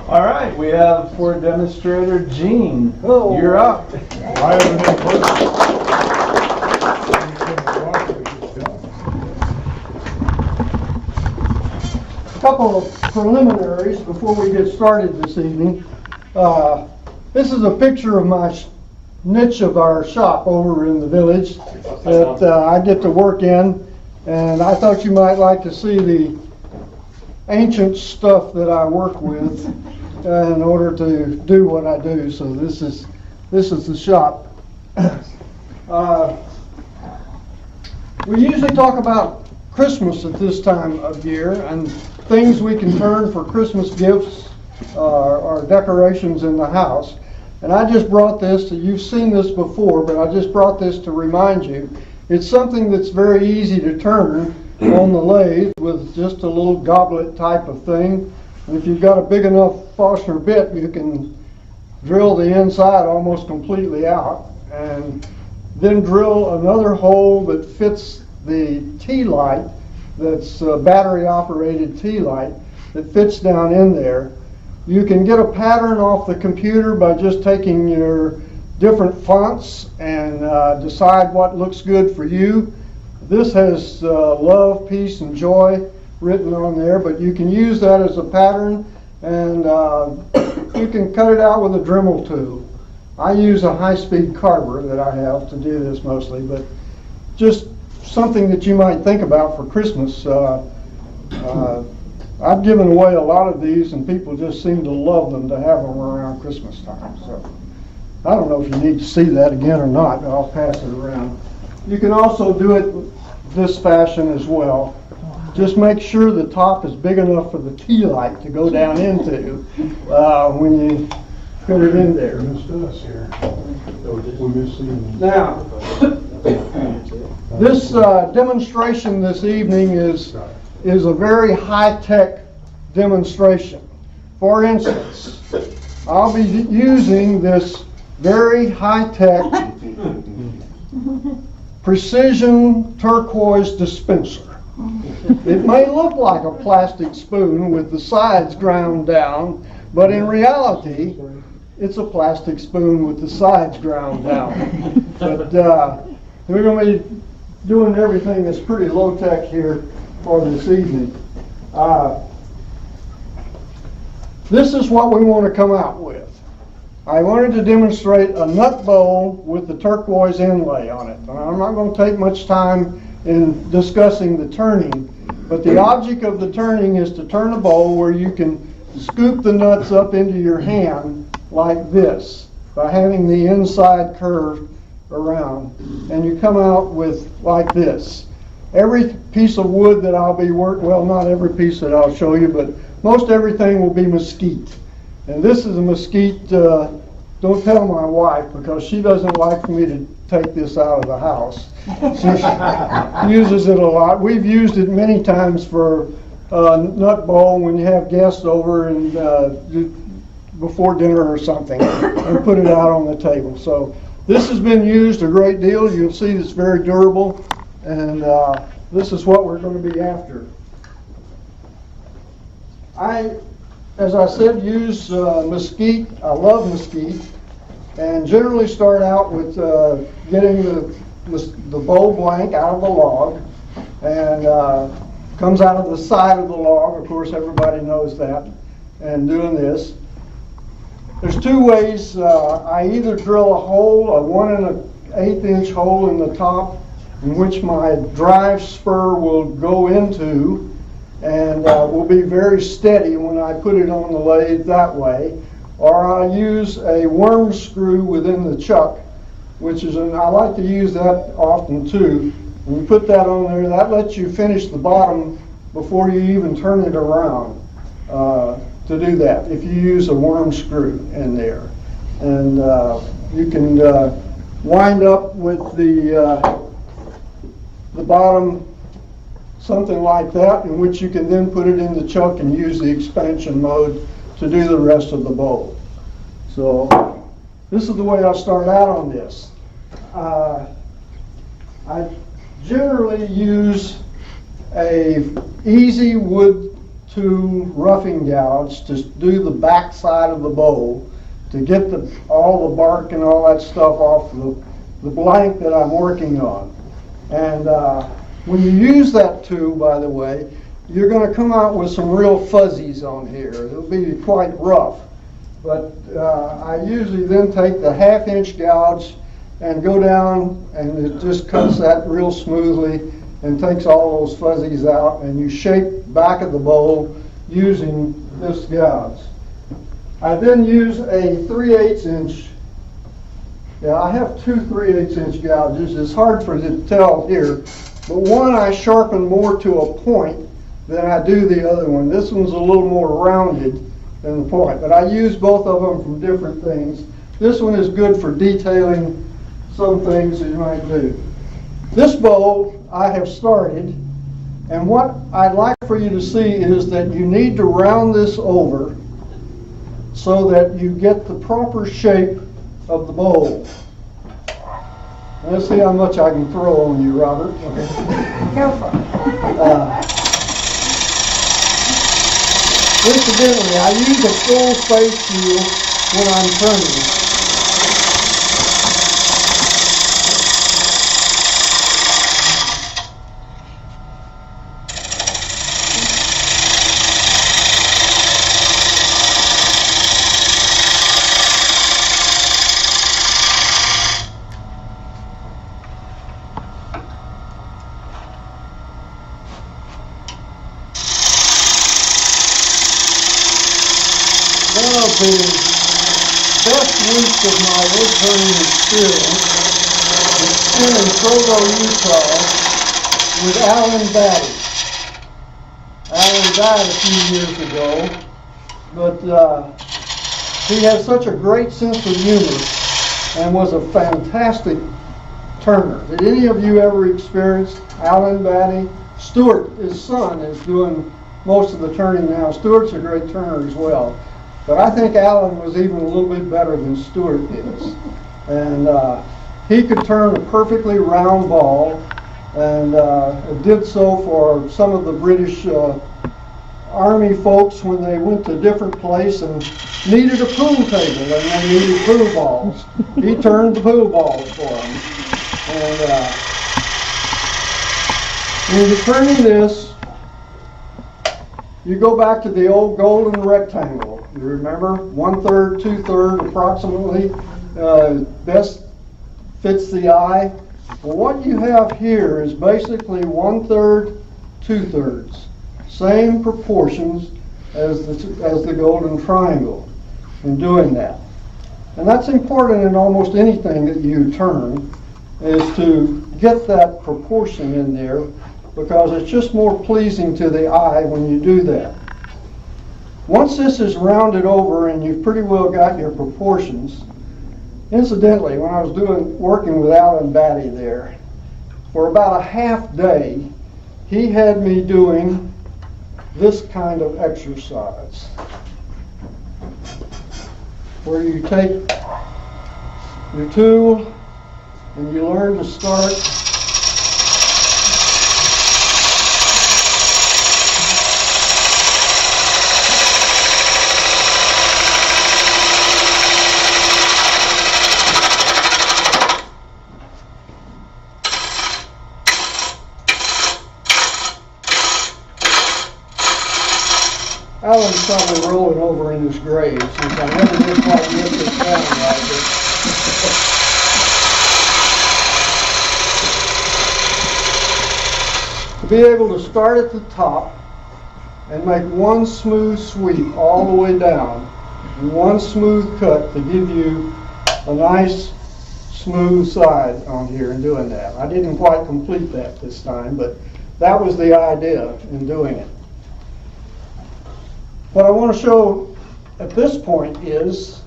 All right, we have for demonstrator Gene. Hello. You're up. A couple of preliminaries before we get started this evening. This is a picture of my niche of our shop over in the village that I get to work in, and I thought you might like to see the ancient stuff that I work with in order to do what I do. So this is the shop. We usually talk about Christmas at this time of year and things we can turn for Christmas gifts or decorations in the house. And I just brought this, you've seen this before, but I just brought this to remind you. It's something that's very easy to turn on the lathe with just a little goblet type of thing. And if you've got a big enough Forstner bit, you can drill the inside almost completely out and then drill another hole that fits the tea light, that's a battery operated tea light that fits down in there. You can get a pattern off the computer by just taking your different fonts and decide what looks good for you. This has love, peace, and joy written on there, but you can use that as a pattern, and you can cut it out with a Dremel tool. I use a high-speed carver that I have to do this mostly, but just something that you might think about for Christmas. I've given away a lot of these, and people just seem to love them to have them around Christmas time. So I don't know if you need to see that again or not, but I'll pass it around. You can also do it this fashion as well. Just make sure the top is big enough for the tea light to go down into when you put it in there. Now, this demonstration this evening is a very high-tech demonstration. For instance, I'll be using this very high-tech precision turquoise dispenser. It may look like a plastic spoon with the sides ground down, but in reality, it's a plastic spoon with the sides ground down. But we're going to be doing everything that's pretty low-tech here for this evening. This is what we want to come out with. I wanted to demonstrate a nut bowl with the turquoise inlay on it. I'm not going to take much time in discussing the turning, but the object of the turning is to turn a bowl where you can scoop the nuts up into your hand like this by having the inside curve around, and you come out with like this. Every piece of wood that I'll be well, not every piece that I'll show you, but most everything will be mesquite. And this is a mesquite, don't tell my wife, because she doesn't like for me to take this out of the house. She uses it a lot. We've used it many times for nut bowl when you have guests over and before dinner or something, and put it out on the table. So this has been used a great deal. You'll see it's very durable, and this is what we're going to be after. As I said, use mesquite. I love mesquite, and generally start out with getting the bowl blank out of the log, and comes out of the side of the log. Of course, everybody knows that. And doing this, there's two ways. I either drill a hole, a 1 1/8 inch hole in the top, in which my drive spur will go into, and will be very steady when I put it on the lathe that way. Or I use a worm screw within the chuck, which is, and I like to use that often too. When you put that on there, that lets you finish the bottom before you even turn it around to do that, if you use a worm screw in there. And you can wind up with the bottom something like that, in which you can then put it in the chuck and use the expansion mode to do the rest of the bowl. So this is the way I start out on this. I generally use a easy wood 2 roughing gouge to do the back side of the bowl to get all the bark and all that stuff off the blank that I'm working on. And when you use that tool, by the way, you're going to come out with some real fuzzies on here. It'll be quite rough. But I usually then take the 1/2 inch gouge and go down, and it just cuts that real smoothly and takes all those fuzzies out, and you shape back of the bowl using this gouge. I then use a 3/8 inch. Yeah, I have 2 3/8 inch gouges. It's hard for you to tell here, but one I sharpen more to a point than I do the other one. This one's a little more rounded than the point, but I use both of them from different things. This one is good for detailing some things that you might do. This bowl I have started, and what I'd like for you to see is that you need to round this over so that you get the proper shape of the bowl. Let's see how much I can throw on you, Robert. Okay. Careful. Incidentally, I use a full face wheel when I'm turning. One of the best weeks of my wood turning experience was spent in Provo, Utah with Alan Batty. Alan died a few years ago, but he had such a great sense of humor and was a fantastic turner. Did any of you ever experience Alan Batty? Stuart, his son, is doing most of the turning now. Stuart's a great turner as well. But I think Alan was even a little bit better than Stuart is. And he could turn a perfectly round ball, and did so for some of the British Army folks when they went to different places and needed a pool table and they needed pool balls. He turned the pool balls for them. And when you're turning this, you go back to the old golden rectangle. You remember? 1/3, 2/3 approximately best fits the eye. Well, what you have here is basically 1/3, 2/3. Same proportions as the golden triangle in doing that. And that's important in almost anything that you turn, is to get that proportion in there, because it's just more pleasing to the eye when you do that. Once this is rounded over and you've pretty well got your proportions, incidentally, when I was working with Alan Batty there, for about a half day, he had me doing this kind of exercise, where you take your tool and you learn to start Alan's probably rolling over in his grave since I never did quite get this down right. To be able to start at the top and make one smooth sweep all the way down and one smooth cut to give you a nice smooth side on here in doing that. I didn't quite complete that this time, but that was the idea in doing it. What I want to show at this point is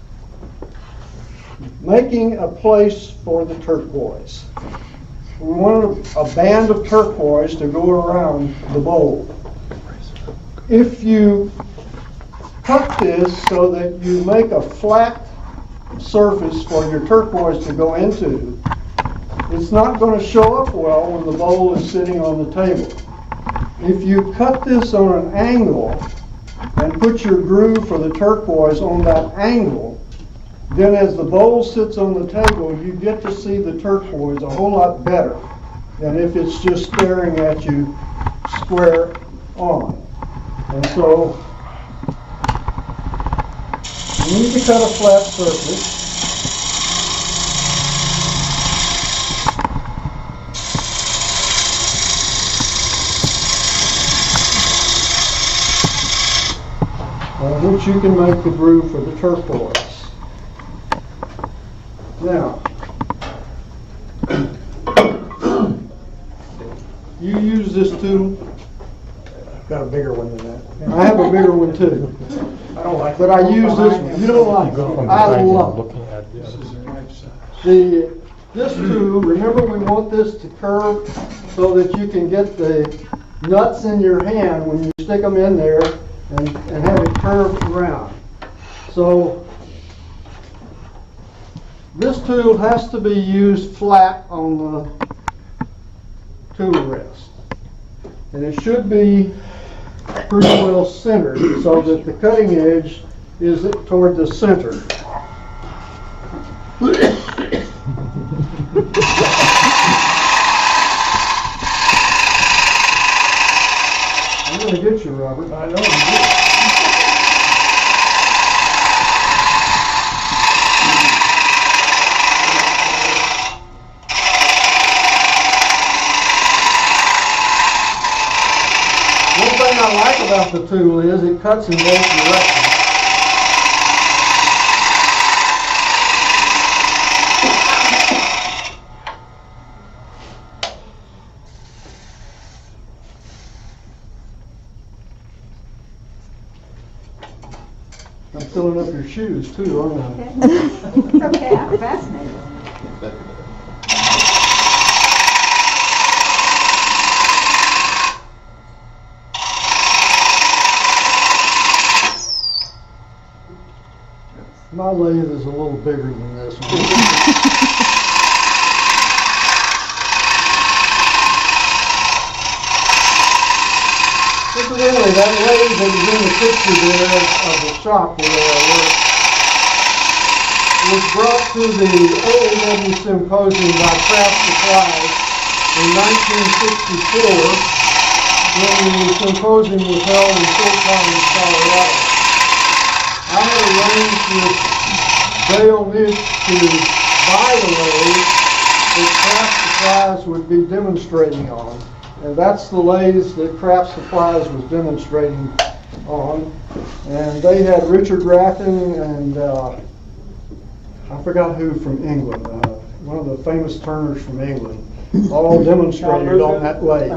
making a place for the turquoise. We wanted a band of turquoise to go around the bowl. If you cut this so that you make a flat surface for your turquoise to go into, it's not going to show up well when the bowl is sitting on the table. If you cut this on an angle, and put your groove for the turquoise on that angle, then as the bowl sits on the table, you get to see the turquoise a whole lot better than if it's just staring at you square on. And so, you need to cut a flat surface. On which you can make the groove for the turquoise. Now, you use this tool. I've got a bigger one than that. I have a bigger one too. I don't like it. But I use this one. You don't like it. I love it. This tool, remember we want this to curve so that you can get the nuts in your hand when you stick them in there and have it curved around. So this tool has to be used flat on the tool rest. And it should be pretty well centered so that the cutting edge is toward the center. I'm going to get you, Robert. I know you do. One thing I like about the tool is it cuts in both directions. I'm filling up your shoes too, aren't I? It's okay, I'm fascinated. My lathe is a little bigger than this one. Incidentally, that lathe that was in the picture there of the shop where I work was brought to the AAW Symposium by Craft Supplies in 1964 when the symposium was held in Fort Collins, Colorado. I had arranged with Dale Nick to buy the lathe that Craft Supplies would be demonstrating on. And that's the lathe that Craft Supplies was demonstrating on. And they had Richard Raffin and I forgot who from England, one of the famous turners from England, all demonstrated on that lathe.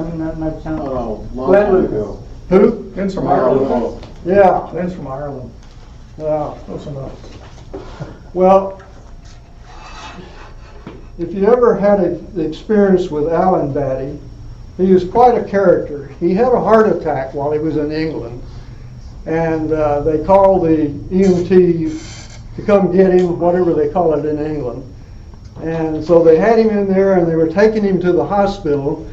Who? Vince from Ireland. Yeah. Vince from Ireland. Yeah. Close enough. Well, if you ever had the experience with Alan Batty, he was quite a character. He had a heart attack while he was in England, and they called the EMT to come get him, whatever they call it in England. And so they had him in there, and they were taking him to the hospital.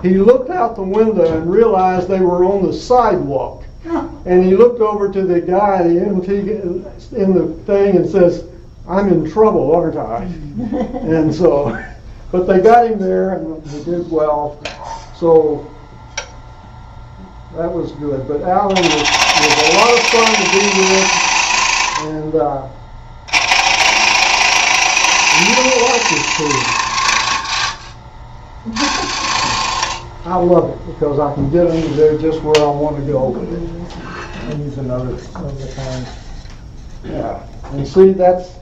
He looked out the window and realized they were on the sidewalk. And he looked over to the guy, the EMT, in the thing and says, "I'm in trouble, aren't I?" And so, but they got him there, and he did well. So that was good. But Alan was a lot of fun to be with, and you don't like this tool. I love it because I can get under there just where I want to go with it. I use another time. Yeah, and see, that's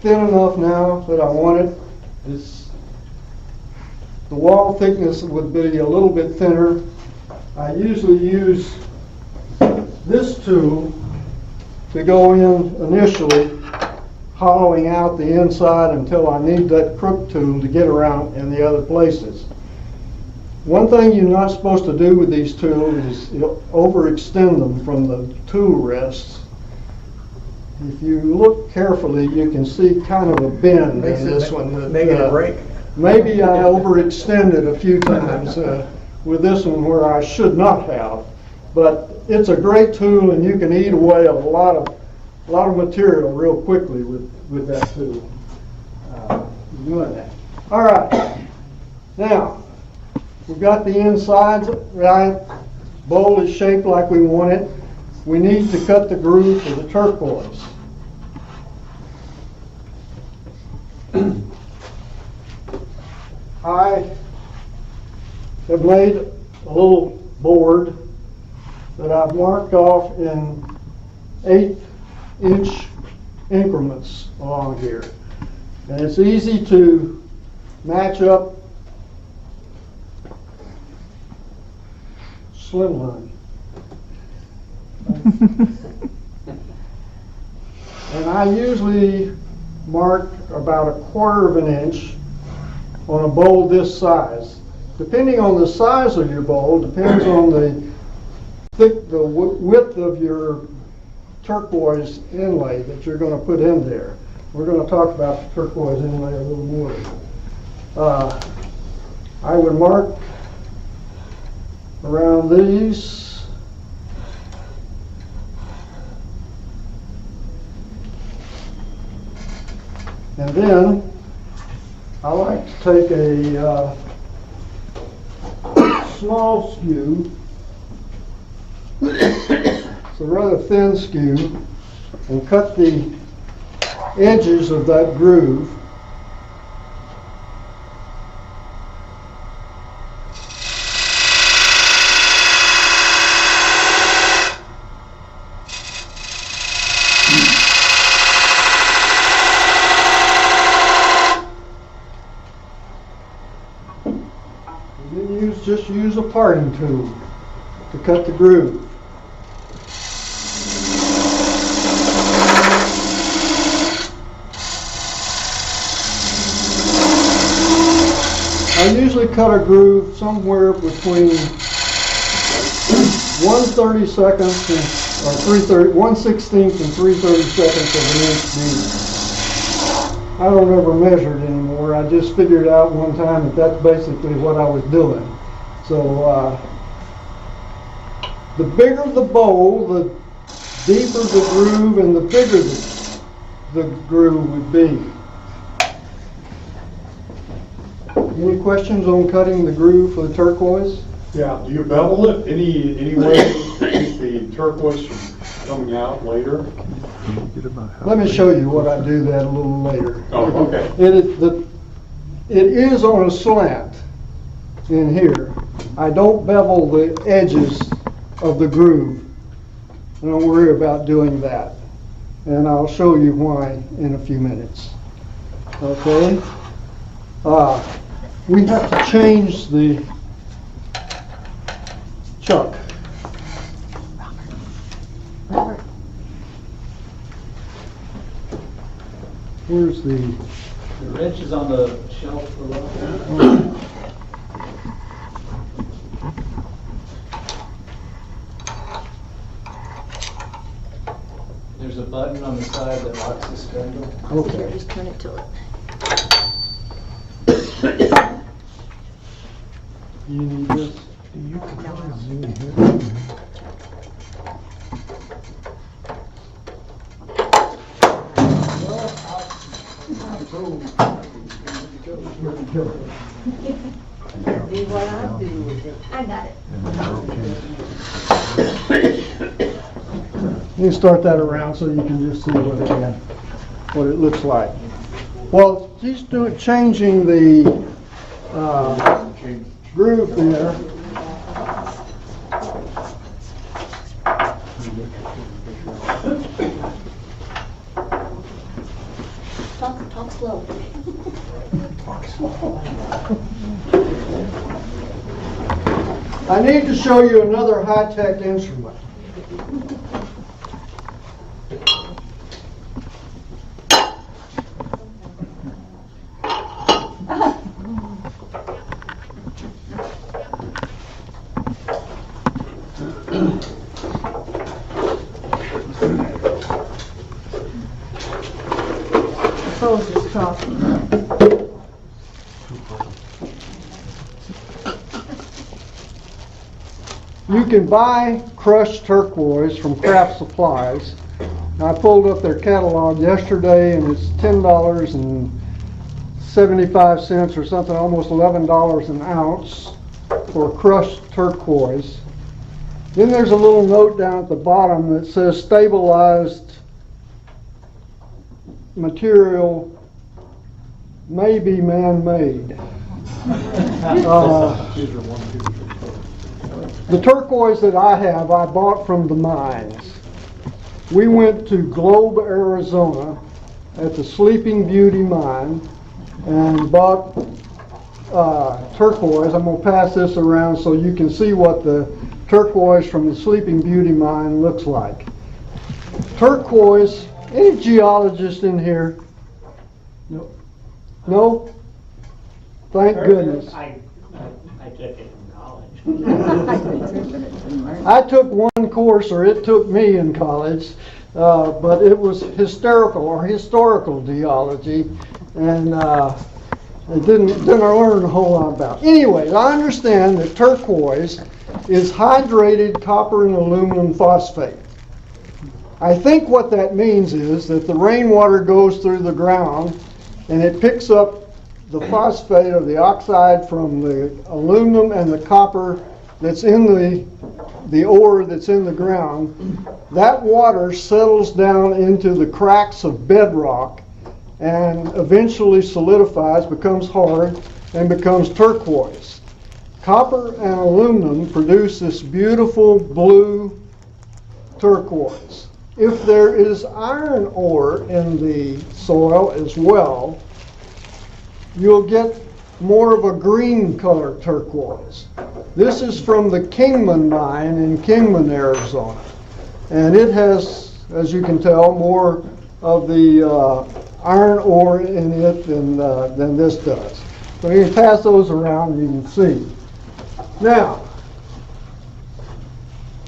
thin enough now that I want it. The wall thickness would be a little bit thinner. I usually use this tool to go in initially, hollowing out the inside until I need that crook tool to get around in the other places. One thing you're not supposed to do with these tools is overextend them from the tool rests. If you look carefully, you can see kind of a bend in this one. Making a break. Maybe I overextended a few times with this one where I should not have. But it's a great tool, and you can eat away a lot of material real quickly with that tool. Doing that. All right. Now, we've got the insides right. Bowl is shaped like we want it. We need to cut the groove for the turquoise. I have made a little board that I've marked off in 1/8-inch increments along here. And it's easy to match up slimline. And I usually mark about 1/4 of an inch on a bowl this size. Depending on the size of your bowl, depends on the width of your turquoise inlay that you're going to put in there. We're going to talk about the turquoise inlay a little more. I would mark around these. And then I like to take a small skew. It's a rather thin skew, and cut the edges of that groove. And then just use a parting tool to cut the groove. I usually cut a groove somewhere between 1/32 or 1/16 and 3/32 of an inch deep. I don't ever measure it anymore. I just figured out one time that that's basically what I was doing. So the bigger the bowl, the deeper the groove, and the bigger the groove would be. Any questions on cutting the groove for the turquoise? Yeah, do you bevel it any way to keep the turquoise from coming out later? Let me show you what I do that a little later. Oh, okay. It is on a slant in here. I don't bevel the edges of the groove. Don't worry about doing that. And I'll show you why in a few minutes. Okay? We have to change the chuck. Where's the... The wrench is on the shelf below. There's a button on the side that locks the spindle. Okay. Just turn it till it. You need this? Do what I do with it. I got it. You start that around so you can just see what it looks like. Well, he's changing the groove there. Talk slow. I need to show you another high-tech instrument. Suppose it's talking. You can buy crushed turquoise from Craft Supplies. I pulled up their catalog yesterday, and it's $10.75 or something, almost $11 an ounce for crushed turquoise. Then there's a little note down at the bottom that says stabilized material may be man-made. The turquoise that I have, I bought from the mines. We went to Globe, Arizona at the Sleeping Beauty mine and bought turquoise. I'm going to pass this around so you can see what the turquoise from the Sleeping Beauty mine looks like. Turquoise, any geologist in here? No? No? Thank goodness. I took it in college. I took one course, or it took me in college, but it was historical geology, and I didn't learn a whole lot about it. Anyways, I understand that turquoise is hydrated copper and aluminum phosphate. I think what that means is that the rainwater goes through the ground and it picks up the phosphate or the oxide from the aluminum and the copper that's in the ore that's in the ground. That water settles down into the cracks of bedrock and eventually solidifies, becomes hard, and becomes turquoise. Copper and aluminum produce this beautiful blue turquoise. If there is iron ore in the soil as well, you'll get more of a green color turquoise. This is from the Kingman mine in Kingman, Arizona. And it has, as you can tell, more of the iron ore in it than this does. So you can pass those around and you can see. Now,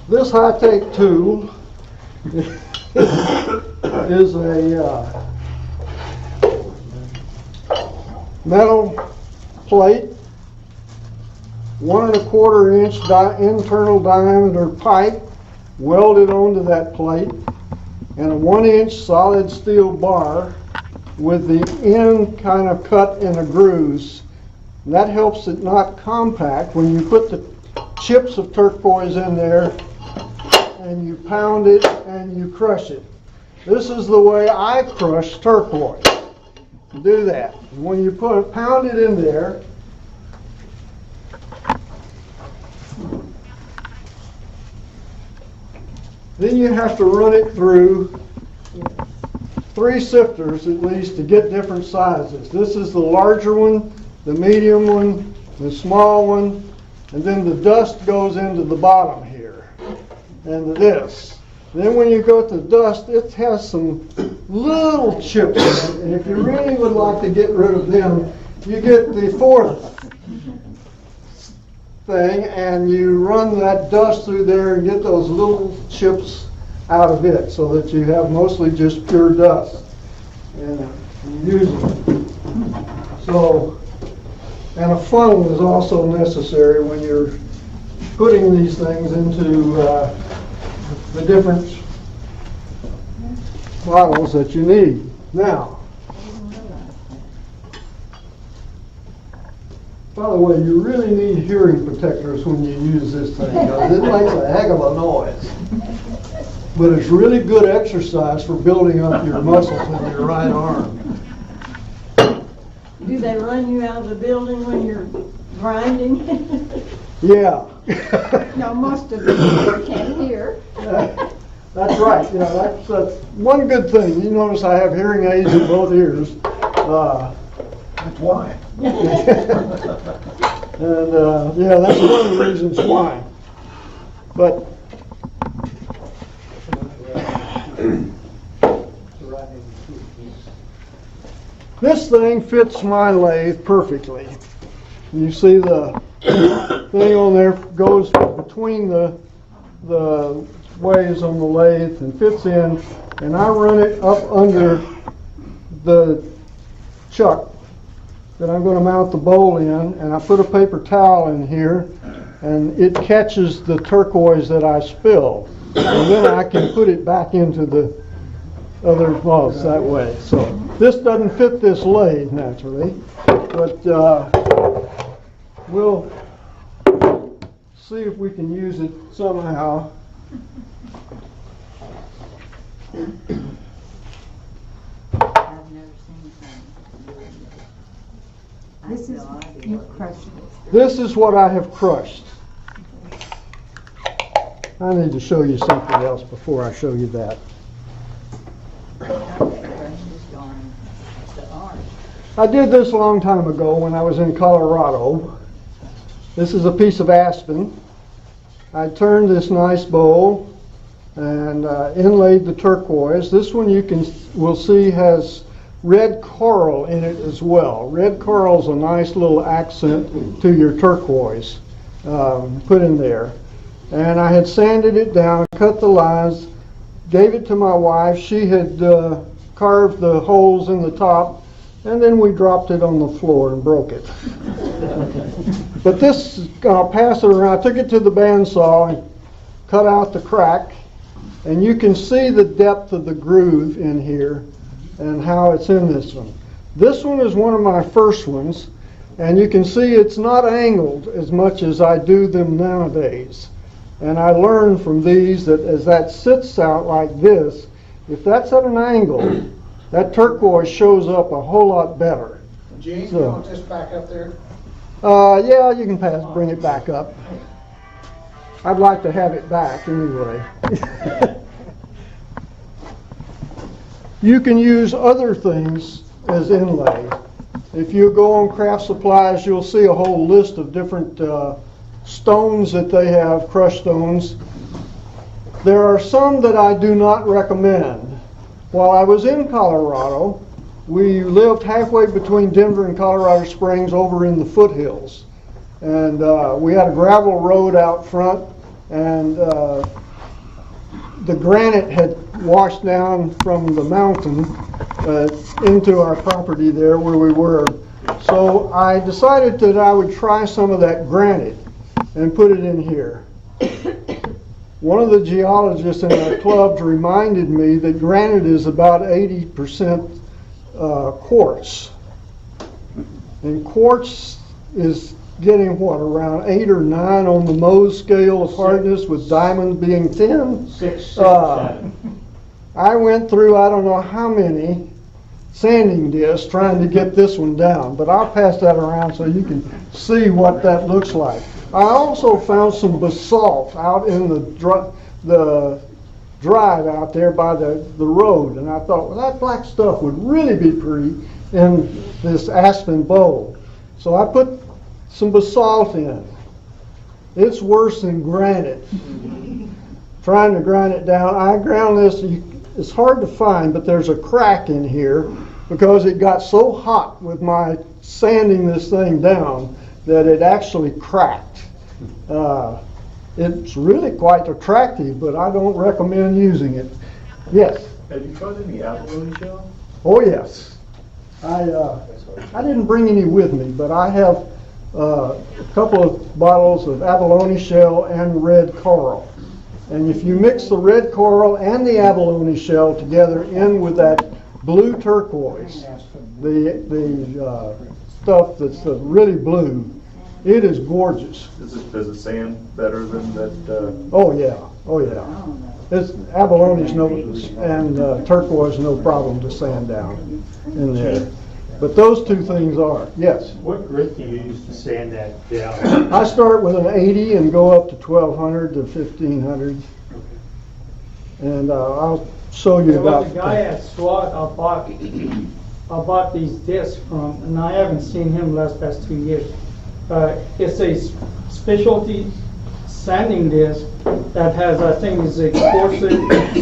this high-tech tool is a metal plate, 1 1/4 inch internal diameter pipe welded onto that plate, and a 1 inch solid steel bar with the end kind of cut in a grooves. That helps it not compact when you put the chips of turquoise in there and you pound it and you crush it. This is the way I crush turquoise. Do that. When you pound it in there, then you have to run it through 3 sifters at least to get different sizes. This is the larger one, the medium one, the small one, and then the dust goes into the bottom here, and this. Then when you go to dust, it has some little chips in it, and if you really would like to get rid of them, you get the 4th thing and you run that dust through there and get those little chips out of it so that you have mostly just pure dust and you use it. So, and a funnel is also necessary when you're putting these things into the different bottles that you need. Now, by the way, you really need hearing protectors when you use this thing, because it makes a heck of a noise. But it's really good exercise for building up your muscles in your right arm. Do they run you out of the building when you're grinding? Yeah. No, most of them can't hear. That's right. You know, that's one good thing. You notice I have hearing aids in both ears. That's why. And yeah, that's one of the reasons why. But this thing fits my lathe perfectly. You see the thing on there goes between the ways on the lathe and fits in, and I run it up under the chuck that I'm going to mount the bowl in, and I put a paper towel in here, and it catches the turquoise that I spill. And then I can put it back into the other moths that way. So this doesn't fit this lathe naturally, but we'll see if we can use it somehow. I've never seen something. This is, you crushed it. This is what I have crushed. I need to show you something else before I show you that. I did this a long time ago when I was in Colorado. This is a piece of aspen. I turned this nice bowl and inlaid the turquoise. This one will see has red coral in it as well. Red coral is a nice little accent to your turquoise put in there. And I had sanded it down, cut the lines, gave it to my wife. She had carved the holes in the top, and then we dropped it on the floor and broke it. But this, I'll pass it around. I took it to the bandsaw and cut out the crack, and you can see the depth of the groove in here and how it's in this one. This one is one of my first ones, and you can see it's not angled as much as I do them nowadays. And I learned from these that as that sits out like this, if that's at an angle, that turquoise shows up a whole lot better. Gene, So- you want this back up there? Yeah, you can bring it back up. I'd like to have it back anyway. You can use other things as inlay. If you go on Craft Supplies, you'll see a whole list of different stones that they have, crushed stones. There are some that I do not recommend. While I was in Colorado, we lived halfway between Denver and Colorado Springs over in the foothills. And we had a gravel road out front, and the granite had washed down from the mountain into our property there where we were. So I decided that I would try some of that granite and put it in here. One of the geologists in our clubs reminded me that granite is about 80% quartz. And quartz is getting what, around 8 or 9 on the Mohs scale of hardness, with diamond being 10? 6, 7. I went through I don't know how many sanding discs trying to get this one down, but I'll pass that around so you can see what that looks like. I also found some basalt out in the drive out there by the road, and I thought, well, that black stuff would really be pretty in this aspen bowl. So I put some basalt in. It's worse than granite. Trying to grind it down. I ground this, it's hard to find, but there's a crack in here because it got so hot with my sanding this thing down that it actually cracked. It's really quite attractive, but I don't recommend using it. Yes? Have you tried any abalone shell? Oh, yes. I didn't bring any with me, but I have a couple of bottles of abalone shell and red coral. And if you mix the red coral and the abalone shell together in with that blue turquoise, the stuff that's really blue, it is gorgeous. Does it sand better than that? Oh yeah, oh yeah. It's abalone's no and turquoise no problem to sand down in there. But those two things are, yes. What grit do you use to sand that down? I start with an 80 and go up to 1200 to 1500. And I'll show you There about was a guy at SWAT I bought these discs from, and I haven't seen him last past 2 years. It's a specialty sanding disc that has, I think, is a coarser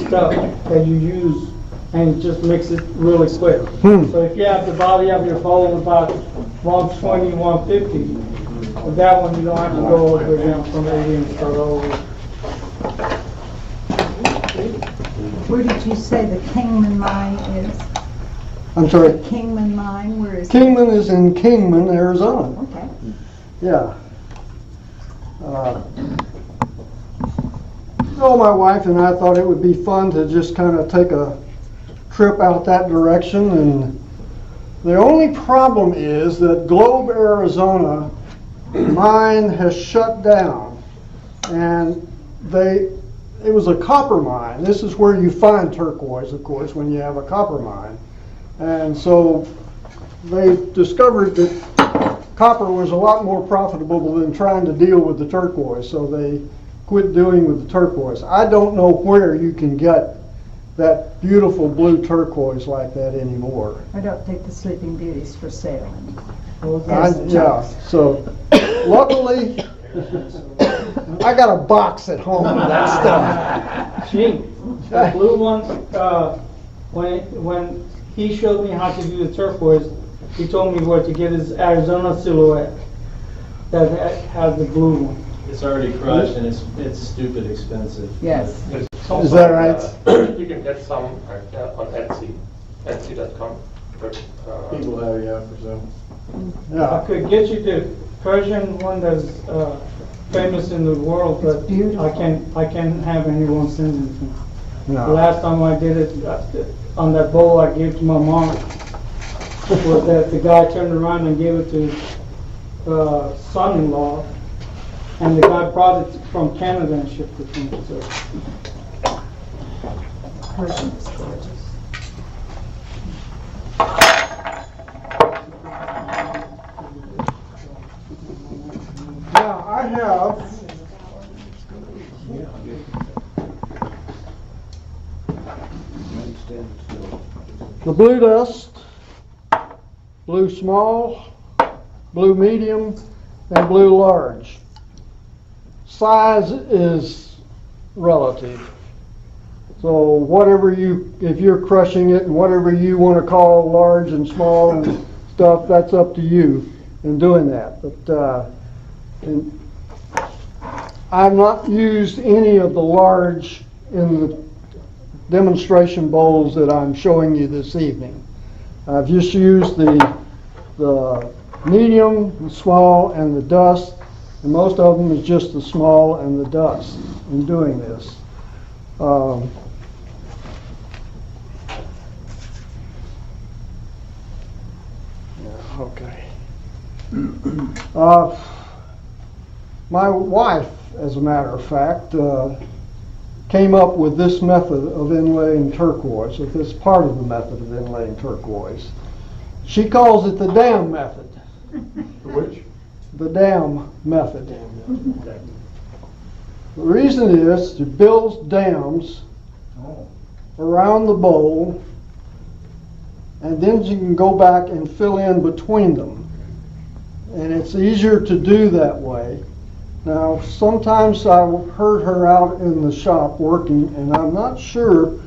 stuff that you use and just makes it really quick. So if you have the body of your bowl about 120, 150, with that one you don't have to go over again from 80 and start over. Where did you say the Kingman mine is? I'm sorry. Kingman mine, where is it? Kingman is in Kingman, Arizona. Okay. Yeah. So my wife and I thought it would be fun to just kind of take a trip out that direction, and the only problem is that Globe, Arizona mine has shut down, and it was a copper mine. This is where you find turquoise, of course, when you have a copper mine. And so they discovered that copper was a lot more profitable than trying to deal with the turquoise, so they quit doing with the turquoise. I don't know where you can get that beautiful blue turquoise like that anymore. I don't think the Sleeping Beauty's for sale anymore. Yeah, so luckily, I got a box at home of that stuff. Gee, the blue one, when he showed me how to do the turquoise, he told me where to get his Arizona silhouette that has the blue one. It's already crushed and it's stupid expensive. Yes. Is that right? You can get some on Etsy, etsy.com. People have, yeah, for sale. I Yeah. could get you the Persian one that's famous in the world, but beautiful. I can't have anyone send it to me. The No. last time I did it, on that bowl I gave to my mom, was that the guy turned around and gave it to his son-in-law, and the guy brought it from Canada and shipped it to me. So Persian's gorgeous. Now, I have the blue dust, blue small, blue medium, and blue large. Size is relative. So whatever if you're crushing it and whatever you want to call large and small and stuff, that's up to you in doing that. But and I've not used any of the large in the demonstration bowls that I'm showing you this evening. I've just used the medium, the small, and the dust, and most of them is just the small and the dust in doing this. Okay. My wife, as a matter of fact, came up with this method of inlaying turquoise, with this part of the method of inlaying turquoise. She calls it the dam method. Which? The dam method. The reason is to build dams around the bowl, and then you can go back and fill in between them. And it's easier to do that way. Now, sometimes I heard her out in the shop working, and I'm not sure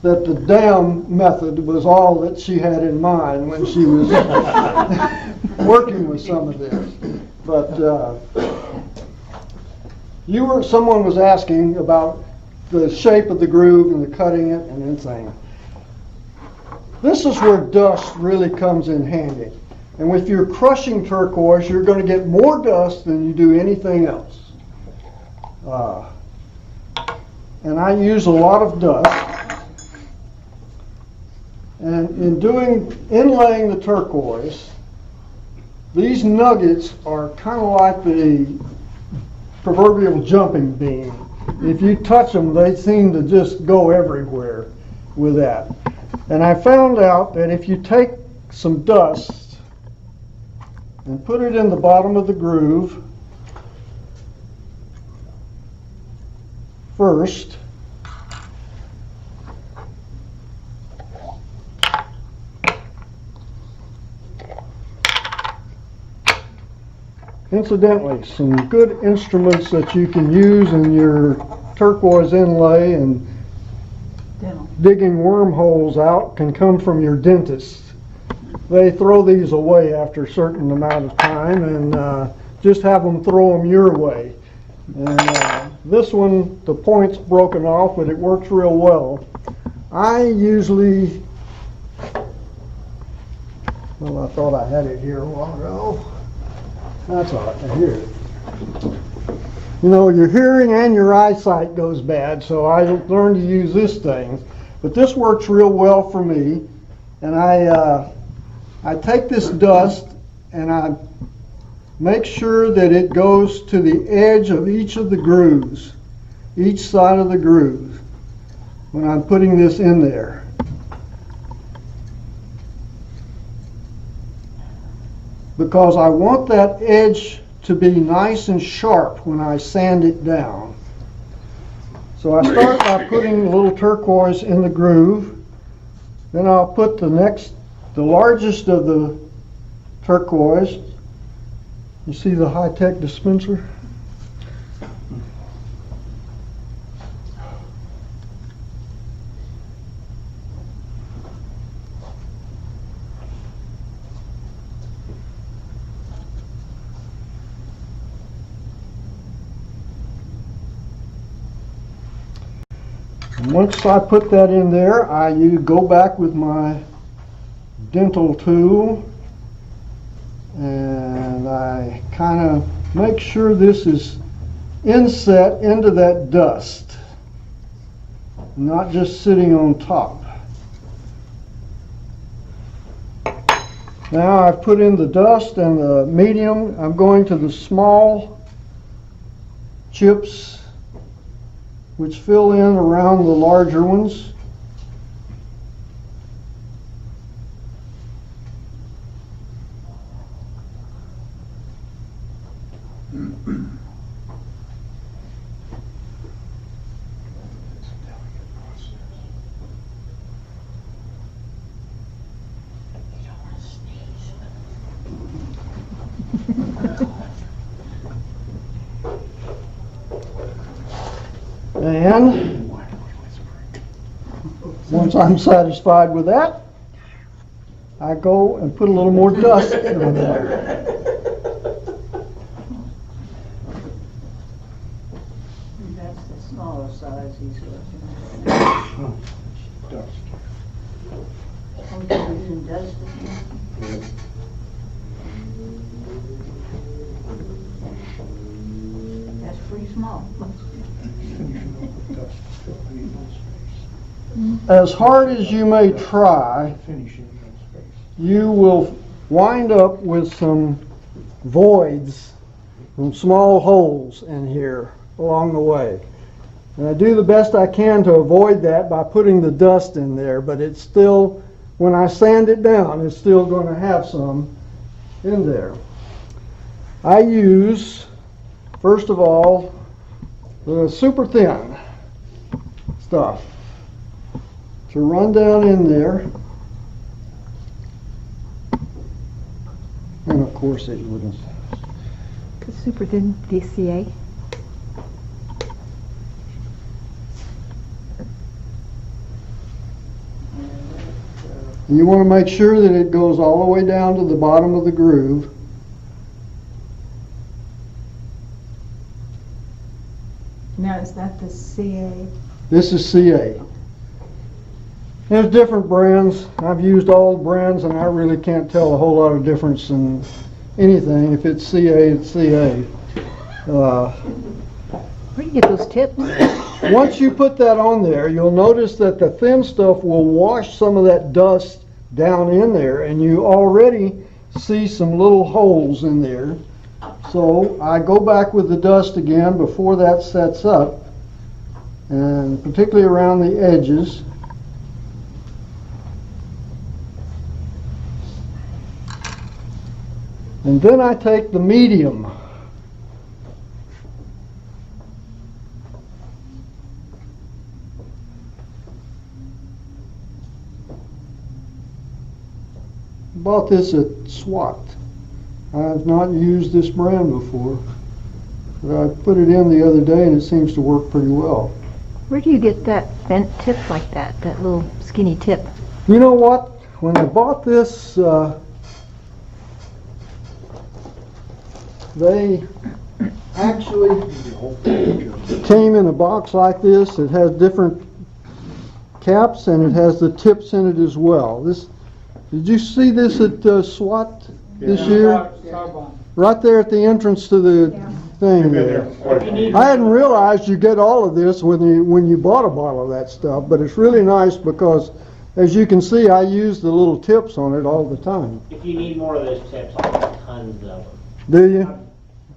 that the dam method was all that she had in mind when she was working with some of this. But someone was asking about the shape of the groove and the cutting it and then saying, this is where dust really comes in handy. And if you're crushing turquoise, you're going to get more dust than you do anything else. And I use a lot of dust. And in inlaying the turquoise, these nuggets are kind of like the proverbial jumping bean. If you touch them, they seem to just go everywhere with that. And I found out that if you take some dust and put it in the bottom of the groove first, incidentally, some good instruments that you can use in your turquoise inlay and digging wormholes out can come from your dentist. They throw these away after a certain amount of time, and just have them throw them your way. And this one, the point's broken off, but it works real well. I usually, well, I thought I had it here a while ago. That's all right, here it is. You know, your hearing and your eyesight goes bad, so I learned to use this thing. But this works real well for me. And I take this dust and I make sure that it goes to the edge of each of the grooves, each side of the groove, when I'm putting this in there. Because I want that edge to be nice and sharp when I sand it down. So I start by putting a little turquoise in the groove. Then I'll put the largest of the turquoise. You see the high-tech dispenser? Once I put that in there, I go back with my dental tool and I kind of make sure this is inset into that dust, not just sitting on top. Now I've put in the dust and the medium. I'm going to the small chips which fill in around the larger ones. And once I'm satisfied with that, I go and put a little more dust in there. That's the smaller size he's looking at. Oh, you're using dust again? That's pretty small. As hard as you may try, you will wind up with some voids, some small holes in here along the way. And I do the best I can to avoid that by putting the dust in there, but it's still, when I sand it down, it's still going to have some in there. I use, first of all, the super thin stuff to run down in there, and of course it wouldn't. Super thin DCA. You want to make sure that it goes all the way down to the bottom of the groove. Now, is that the CA? This is CA. There's different brands. I've used all the brands and I really can't tell a whole lot of difference in anything. If it's CA, it's CA. Where do you get those tips? Once you put that on there, you'll notice that the thin stuff will wash some of that dust down in there, and you already see some little holes in there. So I go back with the dust again before that sets up, and particularly around the edges. And then I take the medium. Bought this at SWAT. I've not used this brand before, but I put it in the other day and it seems to work pretty well. Where do you get that bent tip like that, that little skinny tip? You know what? When I bought this, they actually came in a box like this. It has different caps and it has the tips in it as well. Did you see this at SWAT this year? Right there at the entrance to the thing You've been there. there quite a few I hadn't realized you get all of this when you bought a bottle of that stuff, but it's really nice because, as you can see, I use the little tips on it all the time. If you need more of those tips, I'll have tons of them. Do you?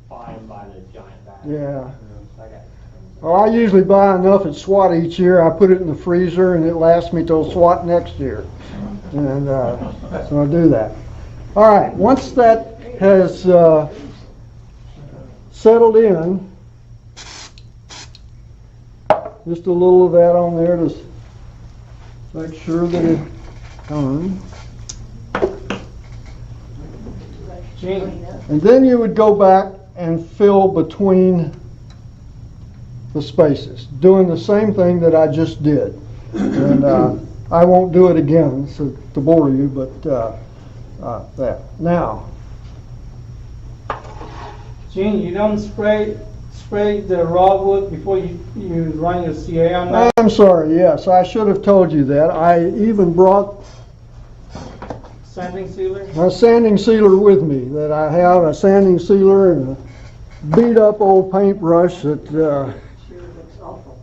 Buy them by the giant bag. Yeah. I got tons of Well, I usually buy enough at SWAT each year. I put it in the freezer and it lasts me till SWAT next year. And so I do that. All right, once that has settled in, just a little of that on there to make sure that it turns. Gene, And then you would go back and fill between the spaces, doing the same thing that I just did. And I won't do it again so to bore you, but that. Now, Gene, you don't spray the raw wood before you run your CA on that? I'm sorry, yes, I should have told you that. I even brought Sanding sealer? a sanding sealer with me, that I have a sanding sealer and a beat up old paintbrush that Sure looks awful.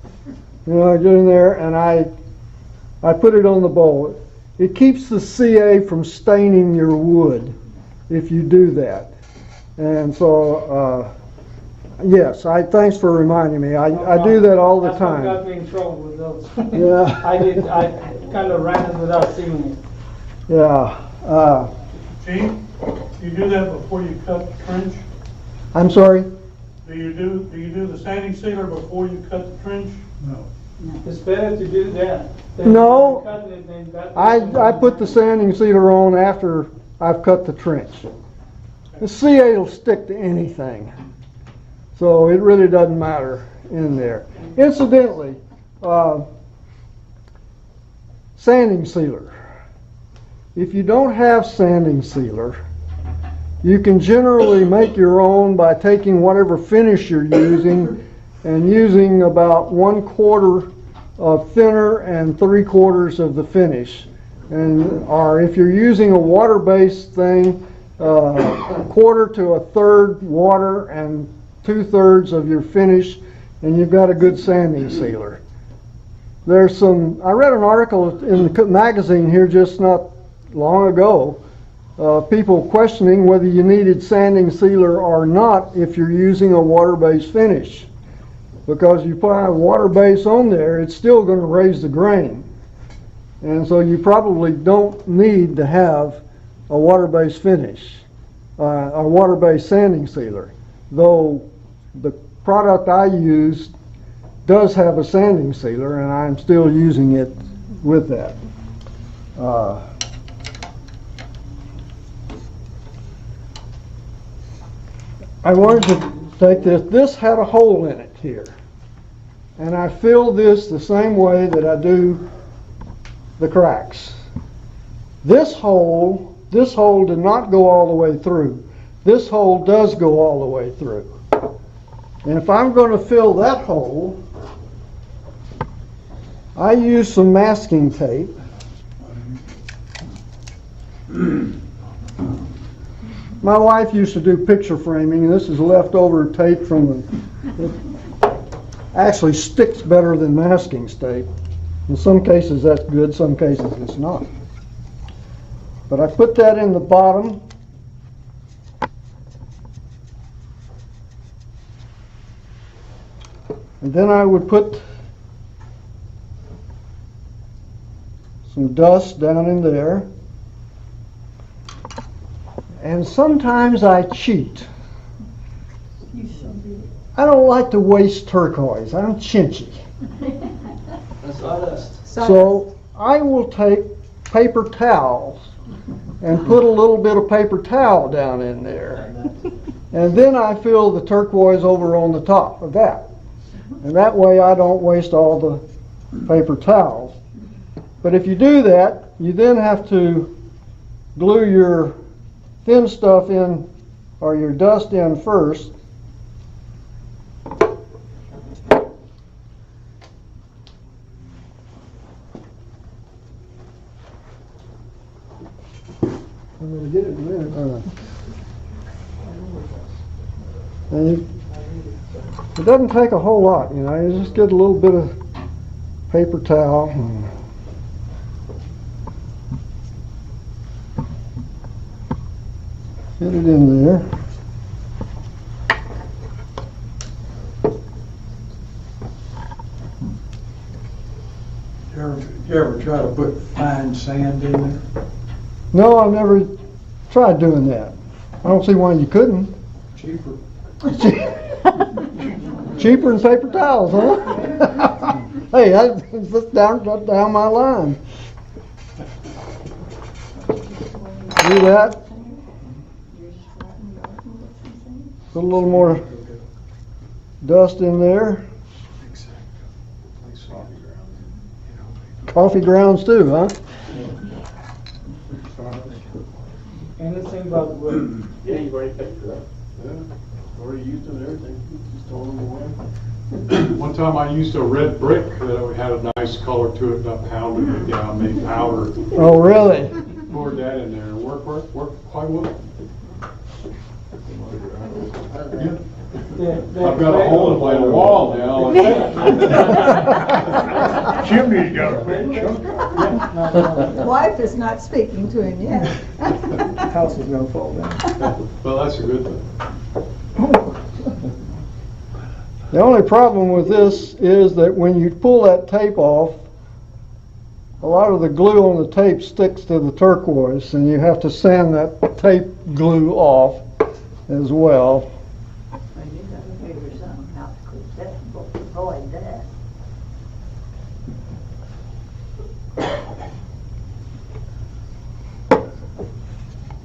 I get in there and I put it on the bowl. It keeps the CA from staining your wood if you do that. And so, yes, thanks for reminding me. I do that all the That's what time. got me in trouble with those. Yeah. I kind of ran it without seeing it. Yeah. Gene, you do that before you cut the trench? I'm sorry? Do you do the sanding sealer before you cut the trench? No. It's better to do that. than No. cutting it than that. I put the sanding sealer on after I've cut the trench. The CA will stick to anything, so it really doesn't matter in there. Incidentally, sanding sealer. If you don't have sanding sealer, you can generally make your own by taking whatever finish you're using and using about 1/4 of thinner and 3/4 of the finish. Or if you're using a water-based thing, 1/4 to 1/3 water and 2/3 of your finish, and you've got a good sanding sealer. I read an article in the magazine here just not long ago, people questioning whether you needed sanding sealer or not if you're using a water-based finish. Because you put a water base on there, it's still going to raise the grain. And so you probably don't need to have a water-based finish, a water-based sanding sealer. Though the product I use does have a sanding sealer, and I'm still using it with that. I wanted to take this. This had a hole in it here. And I filled this the same way that I do the cracks. This hole did not go all the way through. This hole does go all the way through. And if I'm going to fill that hole, I use some masking tape. My wife used to do picture framing, and this is leftover tape from it actually sticks better than masking tape. In some cases that's good, some cases it's not. But I put that in the bottom. And then I would put some dust down in there. And sometimes I cheat. I don't like to waste turquoise. I'm chinchy. So I will take paper towels and put a little bit of paper towel down in there. And then I fill the turquoise over on the top of that. And that way I don't waste all the paper towels. But if you do that, you then have to glue your thin stuff in, or your dust in first. I'm going to get it in a minute. And It doesn't take a whole lot, you know, you just get a little bit of paper towel. And get it in there. You ever try to put fine sand in there? No, I've never tried doing that. I don't see why you couldn't. Cheaper. Cheaper than paper towels, huh? Hey, that's down my line. Do that. Put a little more dust in there. Coffee grounds too, huh? Anything about wood? Yeah, you've already paid for that. Yeah, already used them and everything, just throwing them away. One time I used a red brick that had a nice color to it, and I pounded it down, made powder, Oh, really? poured that in there, and worked quite well. I've got a hole in my wall now. Chimney's got a big chunk. Wife is not speaking to him yet. House is gonna fall down. Well, that's a good thing. The only problem with this is that when you pull that tape off, a lot of the glue on the tape sticks to the turquoise, and you have to sand that tape glue off as well. Well, you gotta figure something out to avoid that.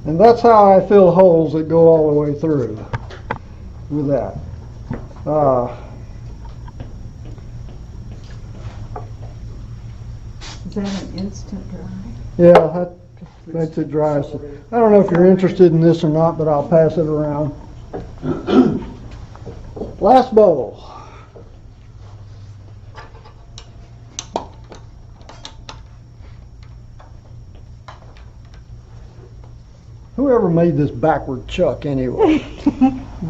And that's how I fill holes that go all the way through with that. Is that an instant dry? Yeah, that makes it dry. So I don't know if you're interested in this or not, but I'll pass it around. Last bowl. Whoever made this backward chuck anyway?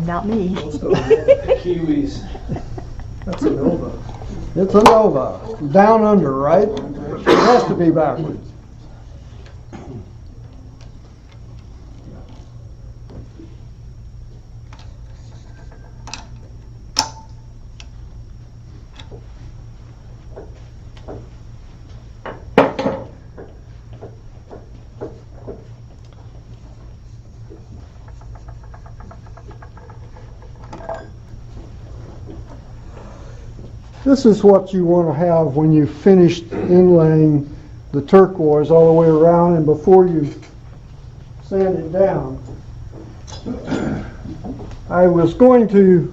Not me. Kiwis. That's a Nova. It's a Nova. Down under, right? It has to be backwards. This is what you want to have when you finished inlaying the turquoise all the way around and before you sand it down. I was going to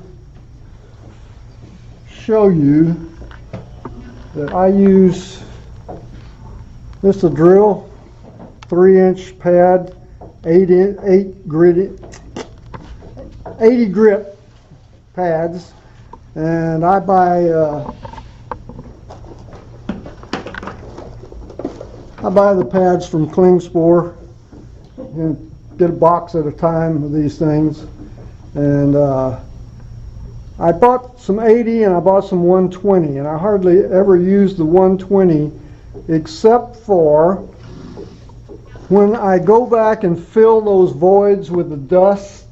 show you that I use this a drill, 3-inch pad, 80 grit pads. And I buy the pads from Klingspor and get a box at a time of these things. And I bought some 80 and I bought some 120, and I hardly ever use the 120 except for when I go back and fill those voids with the dust.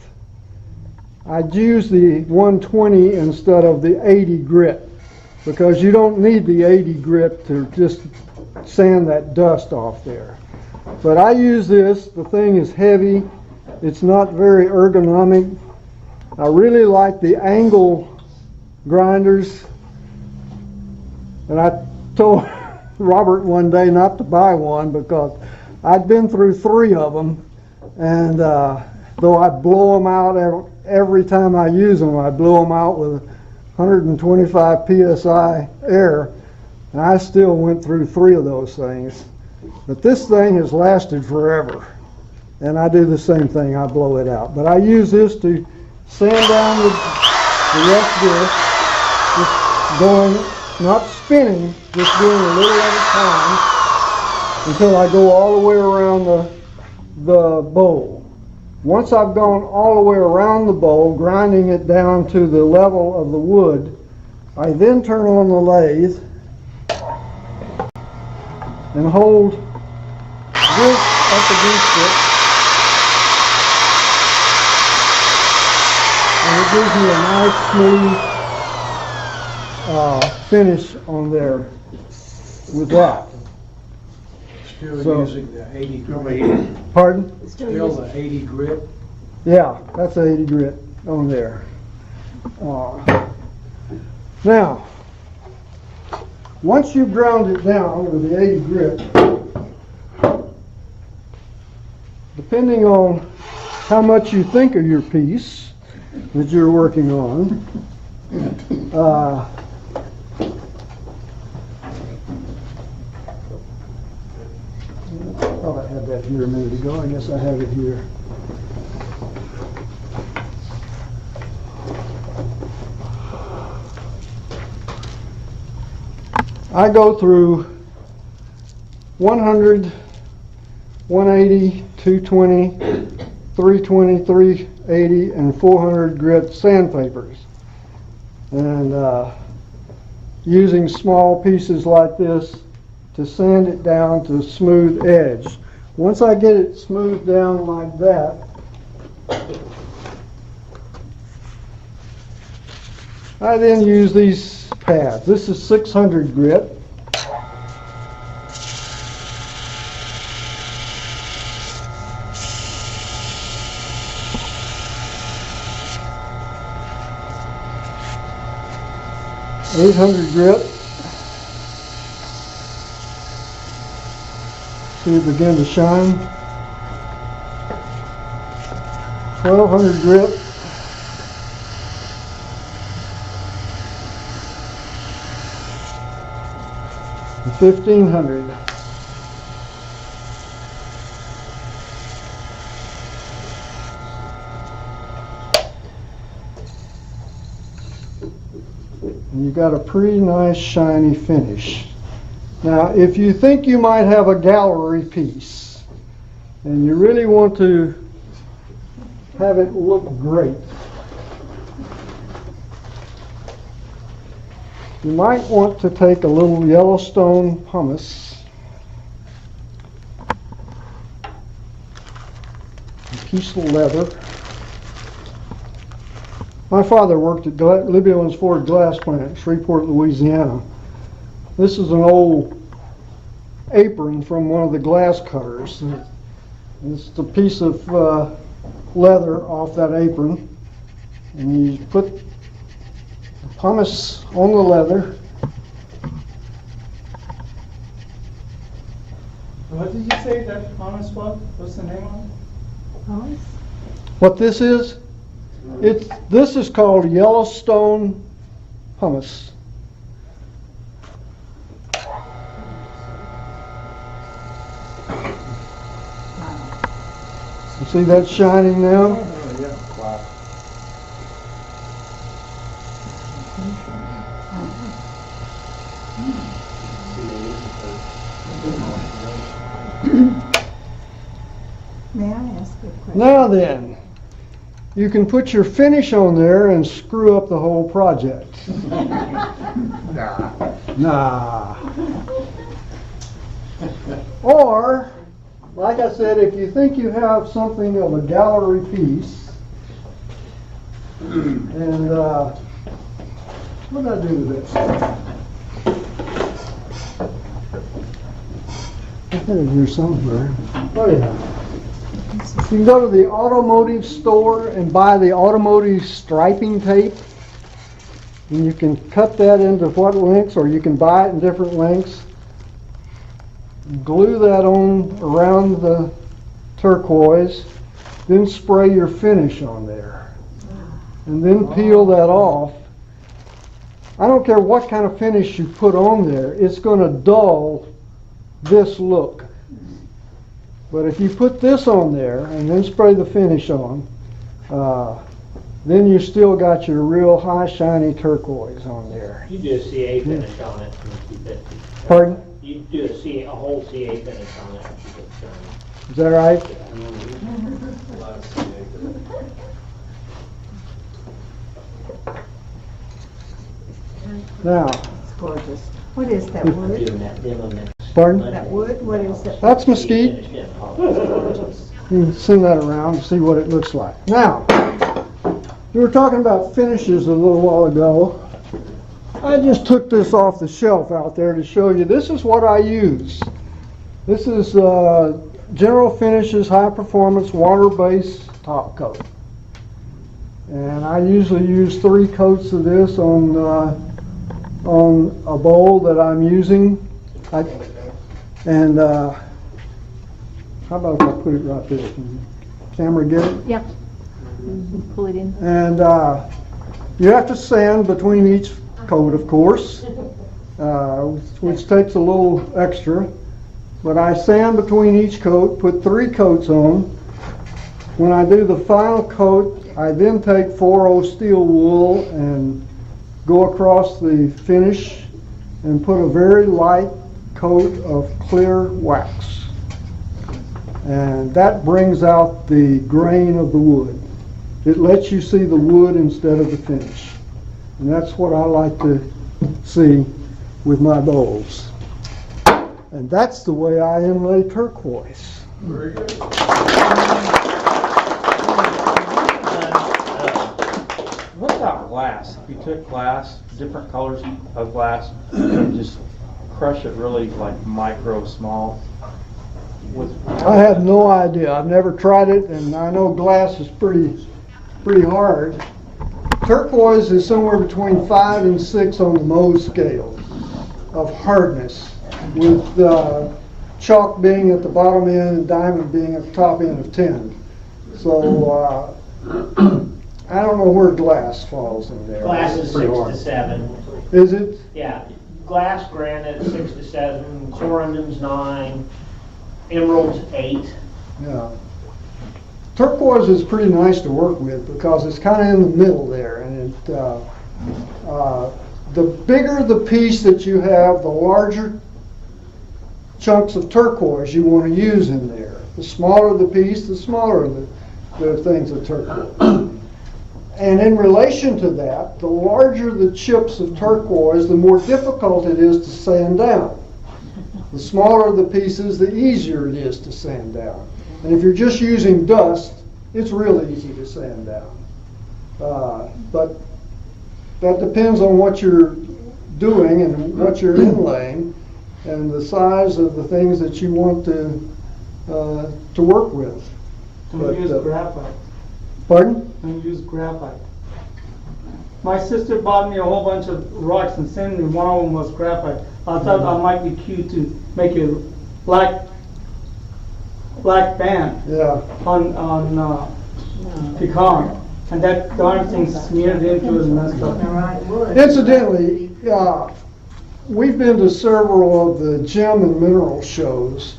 I'd use the 120 instead of the 80 grit because you don't need the 80 grit to just sand that dust off there. But I use this. The thing is heavy. It's not very ergonomic. I really like the angle grinders. And I told Robert one day not to buy one because I'd been through 3 of them, and though I blow them out every time I use them, I blow them out with 125 psi air, and I still went through 3 of those things. But this thing has lasted forever, and I do the same thing. I blow it out. But I use this to sand down the rest disc, just going, not spinning, just doing a little at a time until I go all the way around the bowl. Once I've gone all the way around the bowl, grinding it down to the level of the wood, I then turn on the lathe and hold this up against it, and it gives me a nice smooth finish on there with that. Still So- using the 80 grit. Pardon? Still the 80 grit. Yeah, that's 80 grit on there. Now, once you've ground it down with the 80 grit, depending on how much you think of your piece that you're working on, I thought I had that here a minute ago. I guess I have it here. I go through 100, 180, 220, 320, 380, and 400 grit sandpapers. And using small pieces like this to sand it down to a smooth edge. Once I get it smoothed down like that, I then use these pads. This is 600 grit. .800 grit. See it begin to shine. 1200 grit. And 1500. And you got a pretty nice shiny finish. Now, if you think you might have a gallery piece and you really want to have it look great, you might want to take a little Yellowstone pumice, a piece of leather. My father worked at Libby Owens Ford glass plant in Shreveport, Louisiana. This is an old apron from one of the glass cutters. It's a piece of leather off that apron, and you put the pumice on the leather. What did you say that pumice was? What's the name of it? Pumice? What this is? This is called Yellowstone pumice. You see that shining now? May I ask a question? Now then, you can put your finish on there and screw up the whole project. Nah. Or, like I said, if you think you have something of a gallery piece, and what did I do with this? I had it here somewhere. Oh yeah. You can go to the automotive store and buy the automotive striping tape, and you can cut that into what lengths, or you can buy it in different lengths. Glue that on around the turquoise, then spray your finish on there, and then peel that off. I don't care what kind of finish you put on there, it's going to dull this look. But if you put this on there and then spray the finish on, then you still got your real high shiny turquoise on there. You do a CA finish on it and keep it. Pardon? You do a whole CA finish on it and keep it shiny. Is that right? Now, It's gorgeous. What is that wood? Doing that demo next pardon? That wood, what is it? That's mesquite. Finish it. You can send that around and see what it looks like. Now, we were talking about finishes a little while ago. I just took this off the shelf out there to show you. This is what I use. This is General Finishes High Performance Water-Based Top Coat. And I usually use 3 coats of this on a bowl that I'm using. How about if I put it right there? Can the camera get it? Yep. Pull it in. And you have to sand between each coat, of course, which takes a little extra. But I sand between each coat, put 3 coats on. When I do the final coat, I then take 4-0 steel wool and go across the finish and put a very light coat of clear wax. And that brings out the grain of the wood. It lets you see the wood instead of the finish. And that's what I like to see with my bowls. And that's the way I inlay turquoise. Very good. What about glass? If you took glass, different colors of glass, and just crush it really like micro small? I have no idea. I've never tried it, and I know glass is pretty hard. Turquoise is somewhere between 5 and 6 on the Mohs scale of hardness, with chalk being at the bottom end and diamond being at the top end of 10. So I don't know where glass falls in there. Glass is 6 to 7. Is it? Yeah, glass granite 6 to 7, corundum's 9, emerald's 8. Yeah. Turquoise is pretty nice to work with because it's kind of in the middle there, and the bigger the piece that you have, the larger chunks of turquoise you want to use in there. The smaller the piece, the smaller the things of turquoise. And in relation to that, the larger the chips of turquoise, the more difficult it is to sand down. The smaller the pieces, the easier it is to sand down. And if you're just using dust, it's really easy to sand down. But that depends on what you're doing and what you're inlaying and the size of the things that you want to work with. And use graphite. Pardon? And use graphite. My sister bought me a whole bunch of rocks and sent me. One of them was graphite. I thought that might be cute to make a black band on pecan, and that darn thing smeared into it and messed up. Incidentally, we've been to several of the gem and mineral shows,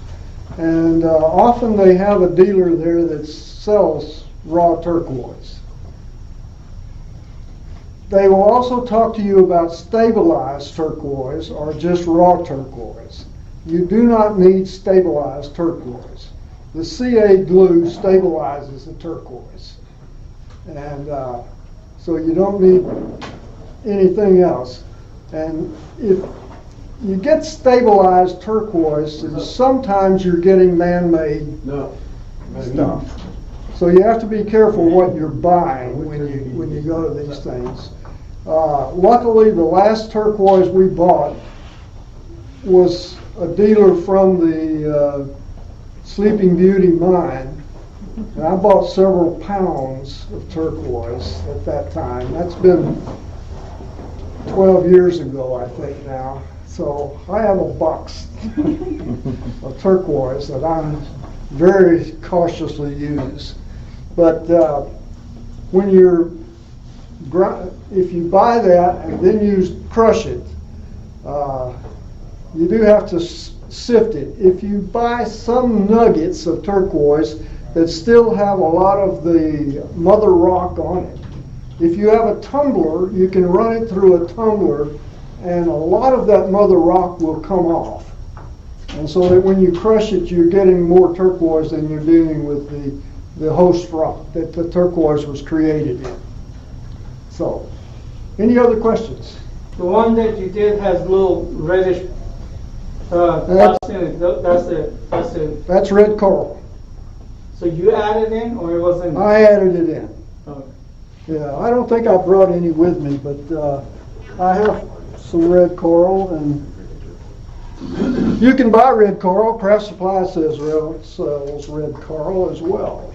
and often they have a dealer there that sells raw turquoise. They will also talk to you about stabilized turquoise or just raw turquoise. You do not need stabilized turquoise. The CA glue stabilizes the turquoise. And so you don't need anything else. And if you get stabilized turquoise, sometimes you're getting man-made stuff. So you have to be careful what you're buying when you go to these things. Luckily, the last turquoise we bought was a dealer from the Sleeping Beauty mine, and I bought several pounds of turquoise at that time. That's been 12 years ago, I think now. So I have a box of turquoise that I very cautiously use. But when if you buy that and then you crush it, you do have to sift it. If you buy some nuggets of turquoise that still have a lot of the mother rock on it, if you have a tumbler, you can run it through a tumbler and a lot of that mother rock will come off. And so that when you crush it, you're getting more turquoise than you're dealing with the host rock that the turquoise was created in. So, any other questions? The one that you did has little reddish spots in it. That's it. That's red coral. So you added in, or it wasn't? I added it in. Okay. Yeah, I don't think I brought any with me, but I have some red coral, and you can buy red coral. Craft Supply sells red coral as well.